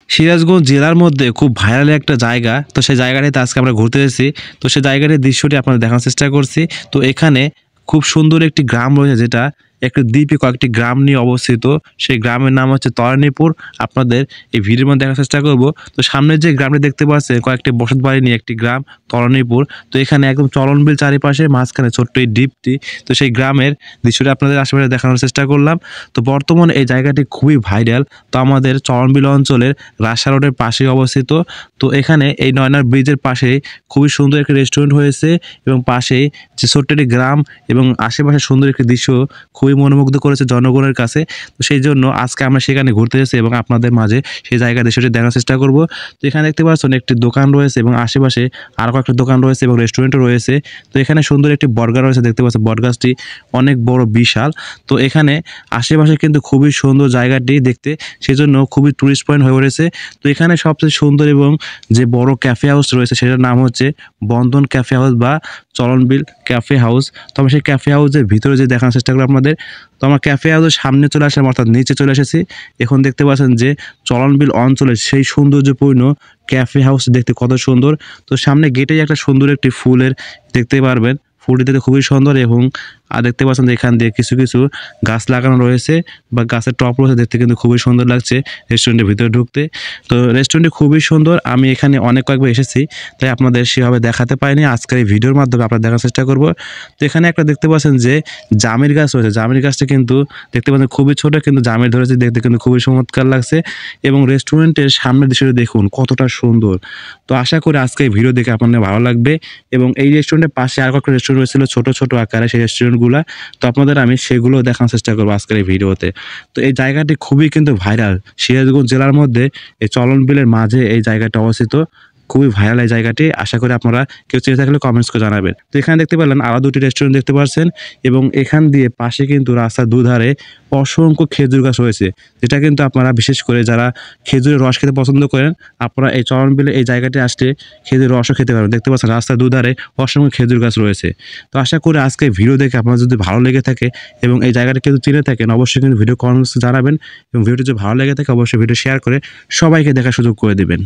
সিরাজগঞ্জ জেলার মধ্যে খুব ভাইরাল একটা জায়গা। তো সেই জায়গাটাতে আজকে আমরা ঘুরতে এসেছি। তো সেই জায়গাটির দৃশ্যটি আপনাদের দেখানোর চেষ্টা করছি। তো এখানে খুব সুন্দর একটি গ্রাম রয়েছে, যেটা একটা দ্বীপে কয়েকটি গ্রাম নিয়ে অবস্থিত। সেই গ্রামের নাম হচ্ছে তরানীপুর। আপনাদের এই ভিডিওর মধ্যে দেখার চেষ্টা করব। তো সামনে যে গ্রামটি দেখতে পাচ্ছেন, কয়েকটি বসত বাড়ি নিয়ে একটি গ্রাম তরানীপুর। তো এখানে একদম চলনবিল চারিপাশে, মাঝখানে ছোট্ট এই দ্বীপটি। তো সেই গ্রামের দৃশ্যটি আপনাদের আশেপাশে দেখানোর চেষ্টা করলাম। তো বর্তমানে এই জায়গাটি খুবই ভাইরাল। তো আমাদের চলনবিল অঞ্চলের রাজশাহী রোডের পাশেই অবস্থিত। তো এখানে এই নয়নার ব্রিজের পাশে খুবই সুন্দর একটি রেস্টুরেন্ট হয়েছে, এবং পাশেই যে ছোট্ট একটি গ্রাম এবং আশেপাশে সুন্দর একটি দৃশ্য খুবই মনোমুগ্ধ করেছে জনগণের কাছে। তো সেই জন্য আজকে আমরা সেখানে ঘুরতে এসেছি এবং আপনাদের মাঝে সেই জায়গার দৃশ্যটি দেখার চেষ্টা করব। তো এখানে দেখতে পাচ্ছেন একটি দোকান রয়েছে, এবং আশেপাশে আরও কয়েকটা দোকান রয়েছে এবং রেস্টুরেন্টও রয়েছে। তো এখানে সুন্দর একটি বটগাছ রয়েছে, দেখতে পাচ্ছেন বটগাছটি অনেক বড় বিশাল। তো এখানে আশেপাশে কিন্তু খুবই সুন্দর জায়গাটি দেখতে, সেজন্য খুবই টুরিস্ট পয়েন্ট হয়ে উঠেছে। তো এখানে সবচেয়ে সুন্দর এবং যে বড় ক্যাফে হাউস রয়েছে, সেটার নাম হচ্ছে বন্ধন ক্যাফে হাউস বা চলনবিল ক্যাফে হাউস। তো আমি সেই ক্যাফে হাউসের ভিতরে যে দেখানোর চেষ্টা করি আপনাদের। তো আমার ক্যাফে হাউসের সামনে চলে আসলাম, অর্থাৎ নিচে চলে এসেছি। এখন দেখতে পাচ্ছেন যে চলনবিল অঞ্চলের সেই সৌন্দর্যপূর্ণ ক্যাফে হাউস দেখতে কত সুন্দর। তো সামনে গেটেই একটা সুন্দর একটি ফুলের দেখতে পারবেন, ফুলটি দেখতে খুবই সুন্দর। এবং দেখতে পাচ্ছেন যে এখান দিয়ে কিছু কিছু গাছ লাগানো রয়েছে বা গাছের টপ রয়েছে, দেখতে কিন্তু খুবই সুন্দর লাগছে রেস্টুরেন্টের ভিতরে ঢুকতে। তো রেস্টুরেন্টটি খুবই সুন্দর। আমি এখানে কয়েকবার এসেছি, তাই আপনাদের সেভাবে দেখাতে পারিনি। আজকের এই ভিডিওর মাধ্যমে আপনারা দেখার চেষ্টা করব। তো এখানে একটা দেখতে পাচ্ছেন যে জামের গাছ রয়েছে। জামের গাছটা কিন্তু দেখতে পাচ্ছেন খুবই ছোট, কিন্তু জামের ধরেছে, দেখতে কিন্তু খুবই চমৎকার লাগছে। এবং রেস্টুরেন্টের সামনের দৃশ্যটি দেখুন কতটা সুন্দর। তো আশা করি আজকে এই ভিডিও দেখে আপনাদের ভালো লাগবে। এবং এই রেস্টুরেন্টের পাশে আর কয়েকটা রেস্টুরেন্ট রয়েছিল ছোট ছোট আকারে, সেই রেস্টুরেন্টগুলো তো আপনাদের আমি সেগুলো দেখানোর চেষ্টা করবো আজকের এই ভিডিওতে। তো এই জায়গাটি খুবই কিন্তু ভাইরাল। সিরাজগঞ্জ জেলার মধ্যে এই চলনবিলের মাঝে এই জায়গাটা অবস্থিত। খুবই ভাইরাল এই জায়গাটি। আশা করি আপনারা কেউ চেয়ে থাকলে কমেন্টস করে জানাবেন। তো এখানে দেখতে পেলেন আরও দুটি রেস্টুরেন্ট দেখতে পাচ্ছেন, এবং এখান দিয়ে পাশে কিন্তু রাস্তার দুধারে অসংখ্য খেজুর গাছ রয়েছে, যেটা কিন্তু আপনারা বিশেষ করে যারা খেজুরের রস খেতে পছন্দ করেন, আপনারা এই চলনবিলে এই জায়গাটি আসলে খেজুর রসও খেতে পারবেন। দেখতে পাচ্ছেন রাস্তার দুধারে অসংখ্য খেজুর গাছ রয়েছে। তো আশা করি আজকে ভিডিও দেখে আপনার যদি ভালো লেগে থাকে এবং এই জায়গাটা কিন্তু চিনে থাকেন, অবশ্যই কিন্তু ভিডিও কমেন্টস জানাবেন। এবং ভিডিওটি যদি ভালো লেগে থাকে অবশ্যই ভিডিও শেয়ার করে সবাইকে দেখার সুযোগ করে দেবেন।